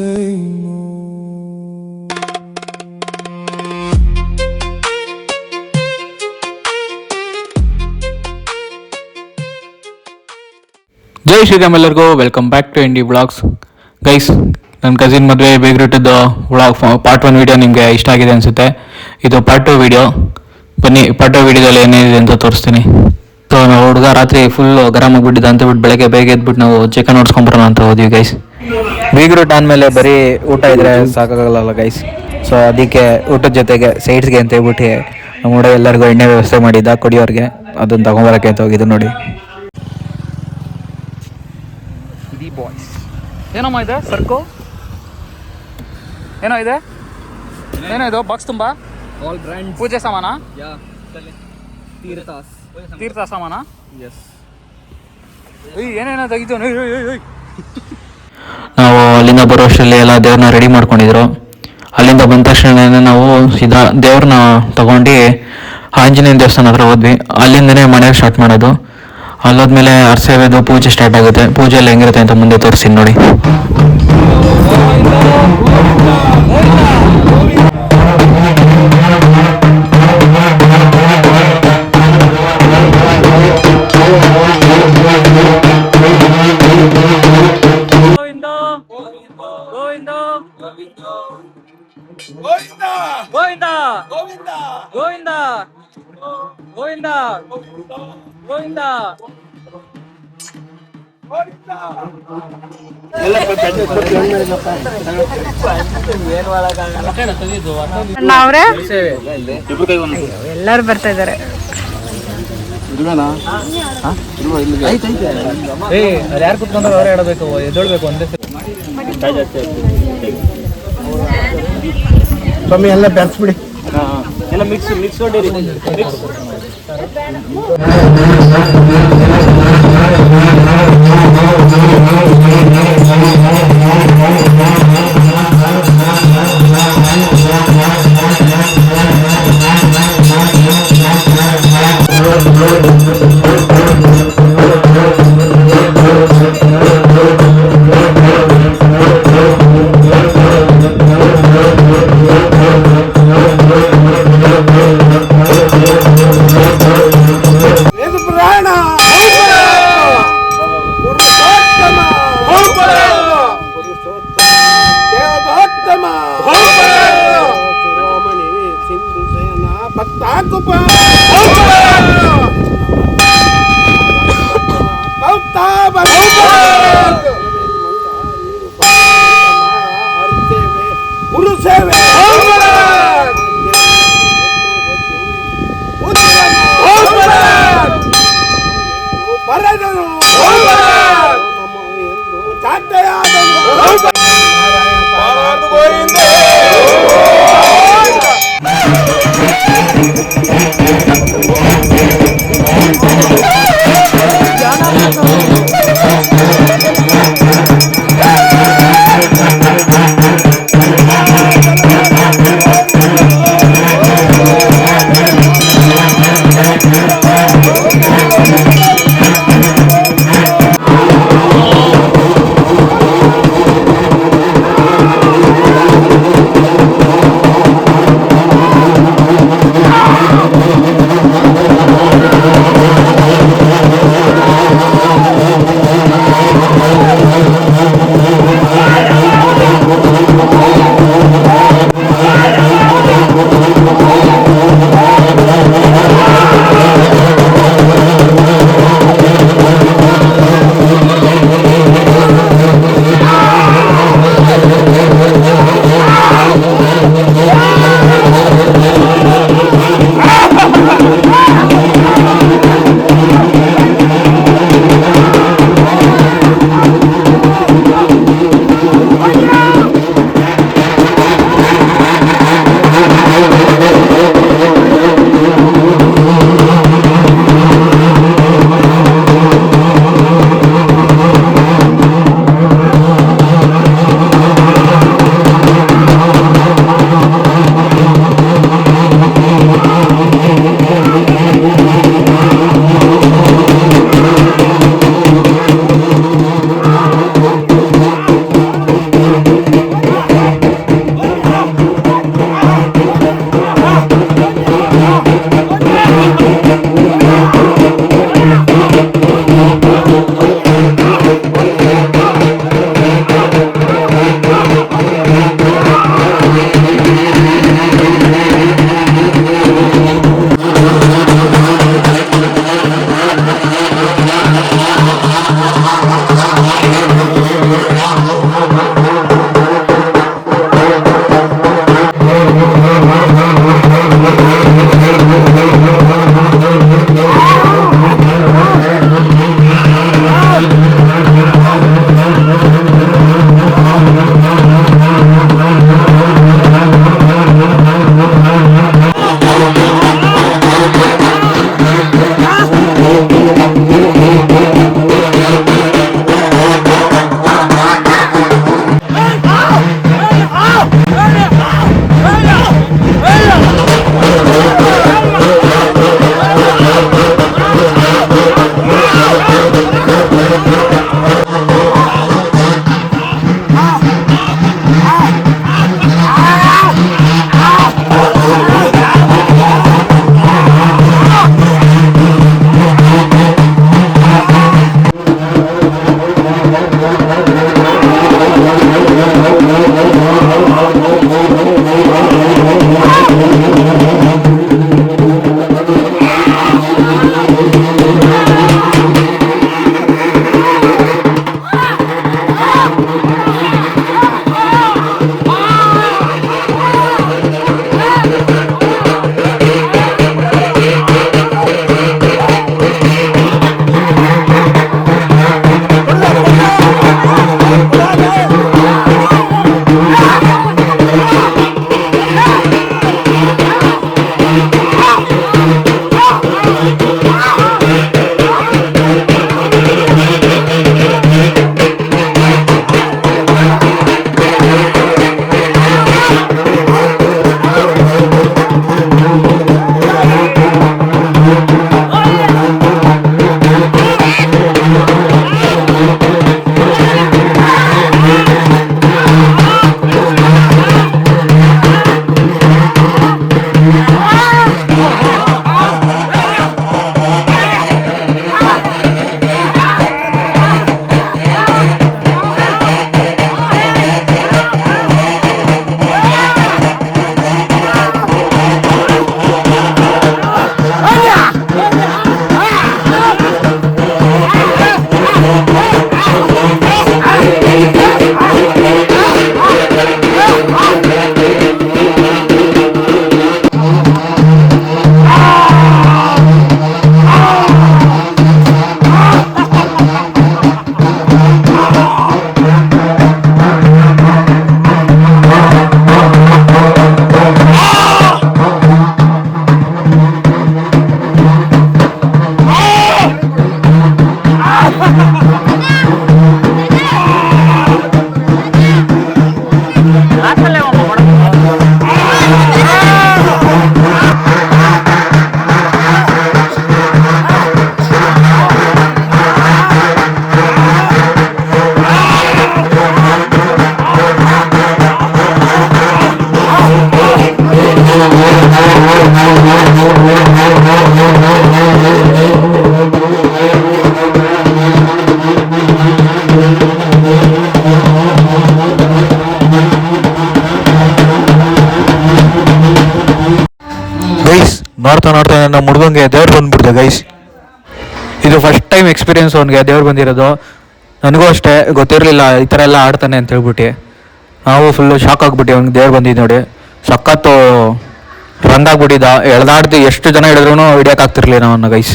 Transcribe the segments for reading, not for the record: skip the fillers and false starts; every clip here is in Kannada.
ಜೈ ಶ್ರೀರಾಮ್, ಎಲ್ಲರಿಗೂ welcome back to indie vlogs. Guys, ನನ್ನ ಕಸಿನ್ ಮದುವೆ ಬೇಗರಿಟ್ಟಿದ್ದು ವ್ಲಾಗ್ ಪಾರ್ಟ್ 1 ವಿಡಿಯೋ ನಿಮಗೆ ಇಷ್ಟ ಆಗಿದೆ ಅನಿಸುತ್ತೆ. ಇದು ಪಾರ್ಟ್ 2 ವಿಡಿಯೋ. ಬನ್ನಿ, ಪಾರ್ಟ್ 2 ವಿಡಿಯೋದಲ್ಲಿ ಏನೇನಿದೆ ಅಂತ ತೋರಿಸ್ತೀನಿ. ಸೊ ನಾವು ಹುಡುಗ ರಾತ್ರಿ ಫುಲ್ ಗರಮ್ ಆಗಿಬಿಟ್ಟಿದ್ದ ಅಂತ ಬಿಟ್ಟು ಬೆಳಗ್ಗೆ ಬೇಗ ಎದ್ಬಿಟ್ಟು ನಾವು ಚಿಕನ್ ಹೊಡ್ಸ್ಕೊಂಬರೋಣ ಅಂತ ಹೋದ್ವಿ ಗೈಸ್. ಬೀಗ್ರೂಟ್ ಆದಮೇಲೆ ಬರೀ ಊಟ ಇದ್ರೆ ಸಾಕಾಗಲ್ಲ ಗೈಸ್. ಸೊ ಅದಕ್ಕೆ ಊಟದ ಜೊತೆಗೆ ಸೈಡ್ಸ್ಗೆ ಅಂತ ಹೇಳ್ಬಿಟ್ಟು ನಮ್ಮ ಹುಡುಗ ಎಲ್ಲರಿಗೂ ಎಣ್ಣೆ ವ್ಯವಸ್ಥೆ ಮಾಡಿದ್ದ ಕುಡಿಯೋರಿಗೆ. ಅದನ್ನು ತಗೊಂಬರೋಕ್ಕೆ ಅಂತ ಹೋಗಿದ್ದು ನೋಡಿ. ಬಾಯ್ಸ್ ಏನಮ್ಮ ಇದೆ ಸರ್ಕು, ಏನೋ ಇದೆ, ಏನೋ ಇದು ಬಾಕ್ಸ್ ತುಂಬ ಆಲ್ ಬ್ರ್ಯಾಂಡ್ ಪೂಜೆ ಸಾಮಾನ, ತೀರ್ಥ ಸಾಮಾನ. ಎಸ್, ಏನೇನೋ ತೆಗಿತು. ನಾವು ಅಲ್ಲಿಂದ ಬರೋಷ್ಟರಲ್ಲಿ ಎಲ್ಲ ದೇವ್ರನ್ನ ರೆಡಿ ಮಾಡ್ಕೊಂಡಿದ್ರು. ಅಲ್ಲಿಂದ ಬಂದ ತಕ್ಷಣ ನಾವು ಸೀದಾ ದೇವ್ರನ್ನ ತಗೊಂಡು ಆಂಜನೇಯ ದೇವಸ್ಥಾನ ಹತ್ರ ಹೋದ್ವಿ. ಅಲ್ಲಿಂದನೇ ಮನೆಗೆ ಸ್ಟಾರ್ಟ್ ಮಾಡೋದು. ಅಲ್ಲೋದ್ಮೇಲೆ ಅರ್ಸೇವೆದು ಪೂಜೆ ಸ್ಟಾರ್ಟ್ ಆಗುತ್ತೆ. ಪೂಜೆಯಲ್ಲಿ ಹೆಂಗಿರುತ್ತೆ ಅಂತ ಮುಂದೆ ತೋರಿಸ್ತೀನಿ ನೋಡಿ. ಎಲ್ಲರೂ ಬರ್ತಾ ಇದ್ದಾರೆ. ಯಾರು ಕುತ್ಕೊಂಡ್ರೆ ಅವರೇ ಹೇಳಬೇಕು, ಎದ್ದೇಳ್ಬೇಕು ಒಂದೇ ಸ್ವಾಮಿ. ಎಲ್ಲ ಬೆರೆಸ್ಬಿಡಿ, ಎಲ್ಲ ಮಿಕ್ಸ್ ಹೊಡೀರಿ. ನೋಡ್ತಾ ನೋಡ್ತಾ ನಮ್ಮ ಹುಡುಗಂಗೆ ದೇವ್ರು ಬಂದ್ಬಿಡ್ದೆ ಗೈಸ್. ಇದು ಫಸ್ಟ್ ಟೈಮ್ ಎಕ್ಸ್ಪೀರಿಯೆನ್ಸ್ ಅವ್ನಿಗೆ ದೇವ್ರು ಬಂದಿರೋದು. ನನಗೂ ಅಷ್ಟೇ ಗೊತ್ತಿರಲಿಲ್ಲ ಈ ಥರ ಎಲ್ಲ ಆಡ್ತಾನೆ ಅಂತ ಹೇಳ್ಬಿಟ್ಟು. ನಾವು ಫುಲ್ಲು ಶಾಕ್ ಆಗ್ಬಿಟ್ಟು ಅವ್ನಿಗೆ ದೇವ್ರು ಬಂದಿದ್ದು ನೋಡಿ. ಸಖತ್ತು ರಂಗಾಗ್ಬಿಟ್ಟಿದ್ದ. ಎಳ್ದಾಡ್ದು ಎಷ್ಟು ಜನ ಹಿಡಿದ್ರೂ ಹಿಡಿಯೋಕ್ಕಾಗ್ತಿರ್ಲಿಲ್ಲ ಅವನ್ನ ಗೈಸ್.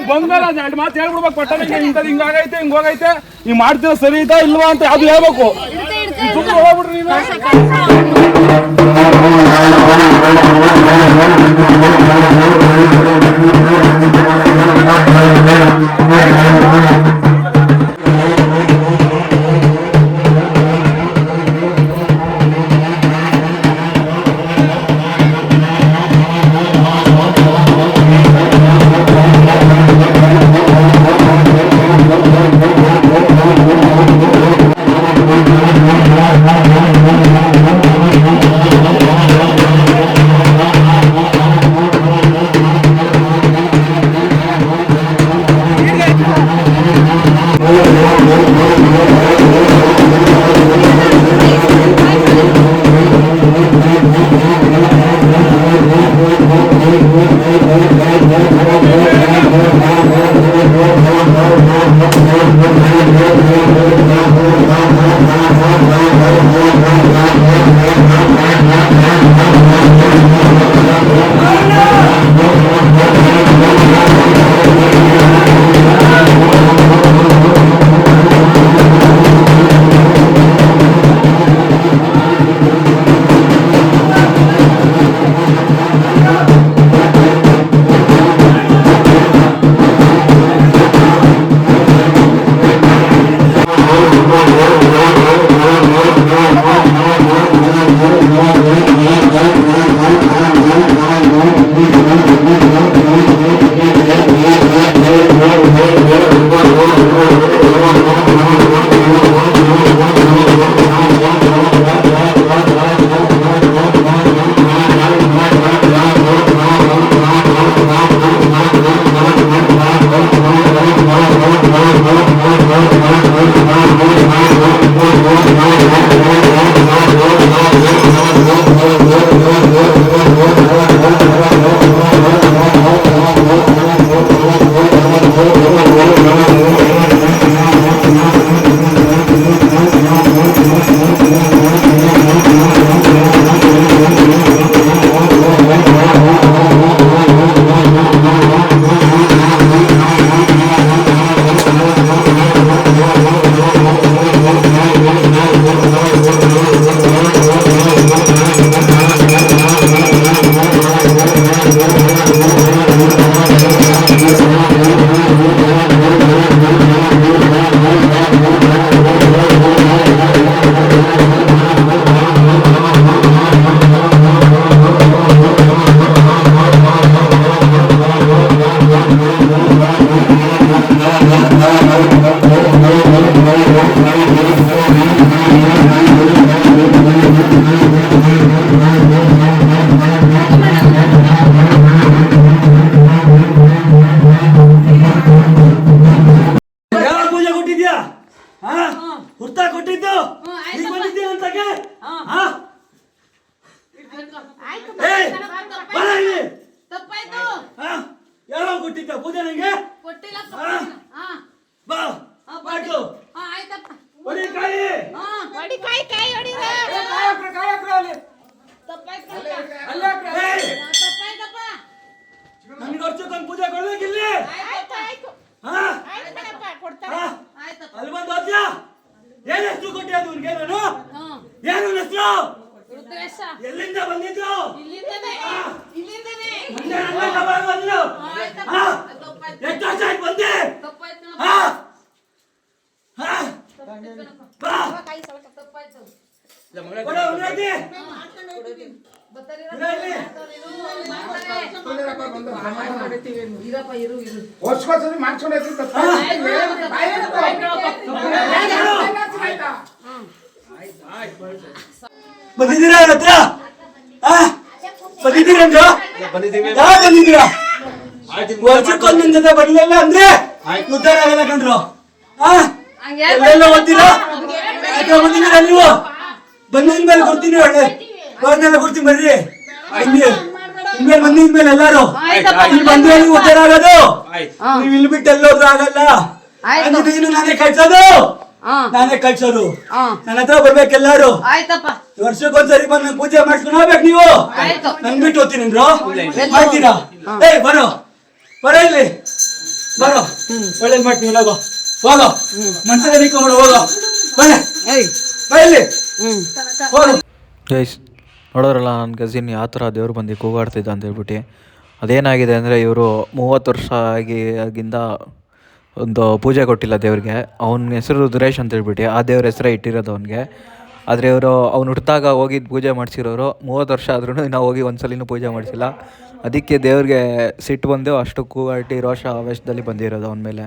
ಬಂದ್ಮೇಲೆ ಎರಡು ಮಾತು ಹೇಳ್ಬಿಡ್ಬೇಕು. ಪಟ್ಟಣಕ್ಕೆ ಇಂಥದ್ದು ಹಿಂಗಾಗೈತೆ ಹಿಂಗ್ ಹೋಗೈತೆ ನೀವು ಮಾಡ್ತೀರ ಸರಿ ಐತಾ ಇಲ್ವಾ ಅಂತ ಅದು ಹೇಳ್ಬೇಕು. ಹೋಗ್ಬಿಡ್ರಿ ನೀವು. ಯಾರೋ ಕೊಟ್ಟಿದ್ದ ಪೂಜೆ ನಂಗೆ ಕೊಟ್ಟಿಲ್ಲಪ್ಪ ಬಾ ಮಾಡು ಆಯ್ತಪ್ಪ ಹೊಡಿ ಕಾಯಿ ಹೊಡಿ ಕಾಯಿ ಹೊಡಿರ ತಪ್ಪಾಯ್ತು ತಪ್ಪಾಯ್ತಪ್ಪ ನನಗೆ ವರ್ಷಕ್ಕೊಂದು ಪೂಜೆ ಕೊಡ್ಬೇಕಿಲ್ಲಿ ಆಯ್ತು ಹಾ ಆಯ್ತಪ್ಪ ಕೊಡ್ತಾರೆ ಆಯ್ತಪ್ಪ ಅಲ್ಲಿ ಬಂದು ಹೋದ್ಯಾ ಏನ್ ಹೆಸರು ಕೊಟ್ಟೆ ಅದು ನಿನ್ಗೆ ನಾನು ಏನು ಹೆಸರು ರುದ್ರೇಶ ಎಲ್ಲಿಂದ ಬಂದಿದ್ದು ಇಲ್ಲಿಂದನೇ ಮುಂದೆ ನನ್ನ ಬರೋದು ಬಂದ್ರು ಹಾ ಎಷ್ಟು ವರ್ಷ ಆಯ್ತು ಬಂದೆ ತಪ್ಪಾಯ್ತು ಹಾ ಹಾ ಬಾ ತಪ್ಪಾಯ್ತು ಕೊಡ ಉನ್ನತಿ ವರ್ಷಕ್ಕೊಂದ್ಸರಿ ಮಾಡ್ಕೊಂಡೈತಿ ಬಂದಿದ್ದೀರಾ ನನ್ನ ಹತ್ರ ಬಂದಿದ್ದೀರೇನ್ರು ಯಾರು ಬಂದಿದ್ದೀರಾ ವರ್ಷಕ್ಕೊಂದು ನಿನ್ ಜೊತೆ ಬರ್ಲಿಲ್ಲ ಅಂದ್ರೆ ಉದ್ಧಾರ ಆಗಲ್ಲ ಕಂಡ್ರು ಎಲ್ಲೆಲ್ಲ ಓದ್ತೀರಾ ಬಂದಿದ್ದೀರಾ ನೀವು ಬಂದಿದ್ಮೇಲೆ ಕೊಡ್ತೀನಿ ಒಳ್ಳೆ ಅವ್ರನ್ನೆಲ್ಲ ಕೊಡ್ತೀನಿ ಬರ್ರಿ ಇನ್ಮೇಲೆ ಬಂದಿದ್ಮೇಲೆ ಎಲ್ಲಾರು ಇಲ್ಲಿ ಬಂದ್ರೆ ನೀವು ಉದ್ಧಾರ ಆಗೋದು ನೀವು ಇಲ್ಲಿ ಬಿಟ್ಟು ಎಲ್ಲೋದ್ರು ಆಗಲ್ಲ ನೀನು ನಾನೇ ಕಳ್ಸೋದು ನನ್ನ ಹತ್ರ ಬರ್ಬೇಕೆಲ್ಲಾರು ಆಯ್ತಪ್ಪ ವರ್ಷಕ್ಕೊಂದ್ಸರಿ ಬಂದು ಪೂಜೆ ಮಾಡ್ಕೊಂಡು ಹೋಗ್ಬೇಕು ನೀವು ನನ್ ಬಿಟ್ಟು ಹೋಗ್ತೀನಿ ಮಾಡ್ತೀರಾ ಏಯ್ ಬರೋ ಇಲ್ಲಿ ಬರೋ ಒಳ್ಳೇದ್ ಮಾಡ್ತೀನಿ ಹೋಗೋ ಮನ್ಸಾಗ ನಿಂತ್ಕೊಂಡ್ಬಿಡು ಹೋಗೋ ಬರಲಿ ಹೋಗು ಗೈಸ್ ನೋಡೋರಲ್ಲ ನನ್ನ ಕಸಿನ್ ಯಾವ ಥರ ದೇವ್ರು ಬಂದು ಕೂಗಾಡ್ತಿದ್ದ ಅಂತ ಹೇಳ್ಬಿಟ್ಟು ಅದೇನಾಗಿದೆ ಅಂದರೆ ಇವರು 30 ವರ್ಷ ಆಗಿಂದ ಒಂದು ಪೂಜೆ ಕೊಟ್ಟಿಲ್ಲ ದೇವ್ರಿಗೆ. ಅವನ ಹೆಸರು ರುದ್ರೇಶ್ ಅಂತ ಹೇಳ್ಬಿಟ್ಟು ಆ ದೇವ್ರ ಹೆಸರೇ ಇಟ್ಟಿರೋದು ಅವನಿಗೆ. ಆದರೆ ಇವರು ಅವ್ನು ಹುಟ್ಟಿದಾಗ ಹೋಗಿದ್ದು ಪೂಜೆ ಮಾಡಿಸಿರೋರು 30 ವರ್ಷ ಆದ್ರೂ ಇನ್ನೂ ಹೋಗಿ ಒಂದ್ಸಲಿನೂ ಪೂಜೆ ಮಾಡಿಸಿಲ್ಲ. ಅದಕ್ಕೆ ದೇವ್ರಿಗೆ ಸಿಟ್ಟು ಬಂದು ಅಷ್ಟು ಕೂಗಾಟಿ ರೋಷ ಆವೇಶದಲ್ಲಿ ಬಂದಿರೋದು ಅವನ ಮೇಲೆ.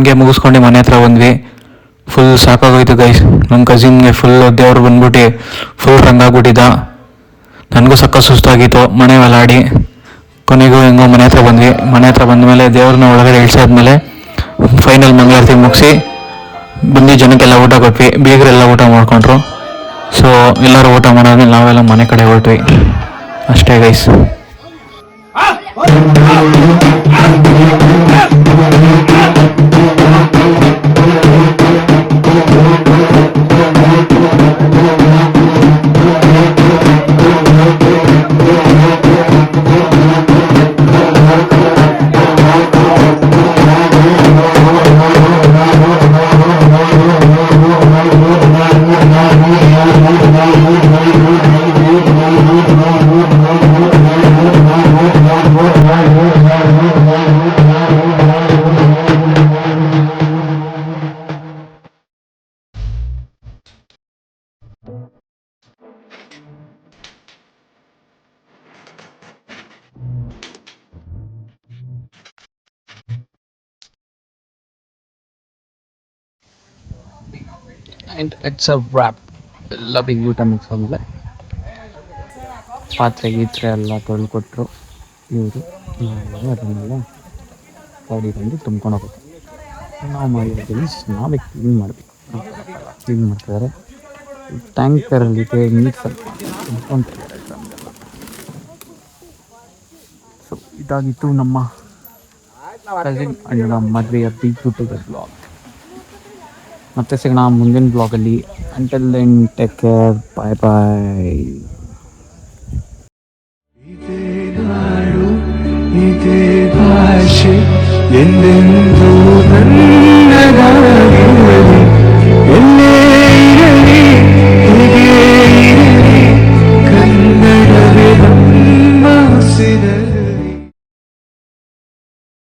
ಹಂಗೆ ಮುಗಿಸ್ಕೊಂಡು ಮನೆ ಹತ್ರ ಬಂದ್ವಿ. ಫುಲ್ ಸಾಕಾಗೋಯ್ತು ಗೈಸ್. ನಮ್ಮ ಕಸಿನ್ಗೆ ಫುಲ್ ದೇವ್ರು ಬಂದ್ಬಿಟ್ಟು ಫುಲ್ ರಂಗಾಗ್ಬಿಟ್ಟಿದ್ದ. ನನಗೂ ಸಕ್ಕ ಸುಸ್ತಾಗಿತ್ತು ಮನೆ ಆಡಿ. ಕೊನೆಗೂ ಹೆಂಗೋ ಮನೆ ಹತ್ರ ಬಂದ್ವಿ. ಮನೆ ಹತ್ರ ಬಂದಮೇಲೆ ದೇವ್ರನ್ನ ಒಳಗಡೆ ಇಳಿಸಾದ್ಮೇಲೆ ಫೈನಲ್ ಮಂಗಳಾರತಿ ಮುಗಿಸಿ ಬಂದು ಜನಕ್ಕೆಲ್ಲ ಊಟ ಕೊಟ್ವಿ. ಬೀಗರೆಲ್ಲ ಊಟ ಮಾಡ್ಕೊಂಡ್ರು. ಸೊ ಎಲ್ಲರೂ ಊಟ ಮಾಡಾದ್ಮೇಲೆ ನಾವೆಲ್ಲ ಮನೆ ಕಡೆ ಹೊರಟ್ವಿ. ಅಷ್ಟೇ guys. And it's a wrap. ಎಲ್ಲ ಬಿಗ್ ಊಟ ಮುಗಿಸೋದ್ಮೇಲೆ ಪಾತ್ರೆ ಗೀತ್ರೆ ಎಲ್ಲ ತೊಳ್ಕೊಟ್ರು ಇವರು. ನಾವು ಅದನ್ನೆಲ್ಲ ಗಾಡಿ ಬಂದು ತುಂಬ್ಕೊಂಡು ಹೋಗುತ್ತೆ. ನಾವು ಮಾಡಿರೋದ್ರಲ್ಲಿ ನಾವೇ ಕ್ಲೀನ್ ಮಾಡಬೇಕು. ಕ್ಲೀನ್ ಮಾಡ್ತಿದ್ದಾರೆ. ಟ್ಯಾಂಕರಲ್ಲಿ ನೀರು ಸ್ವಲ್ಪ ತುಂಬ್ಕೊಂತಿದ್ದಾರೆ. ಸೊ ಇದಾಗಿತ್ತು ನಮ್ಮ ಕಸಿನ್ ಅಣ್ಣ ಮದುವೆಯ ಬಿಗ್ ಯೂಟ್ಯೂಬರ್ ಬ್ಲಾಗ್. ಮತ್ತೆ ಸಿಗೋಣ ಮುಂದಿನ ಬ್ಲಾಗಲ್ಲಿ. ಅಂಟಿಲ್ ದೆನ್ ಟೇಕ್ ಕೇರ್, ಬಾಯ್ ಬಾಯ್. ಇದೇ ನಾಡು ಇದೇ ಭಾಷೆ ಎಂದೆಂದೂ ನನ್ನದಾಗಿದೆ.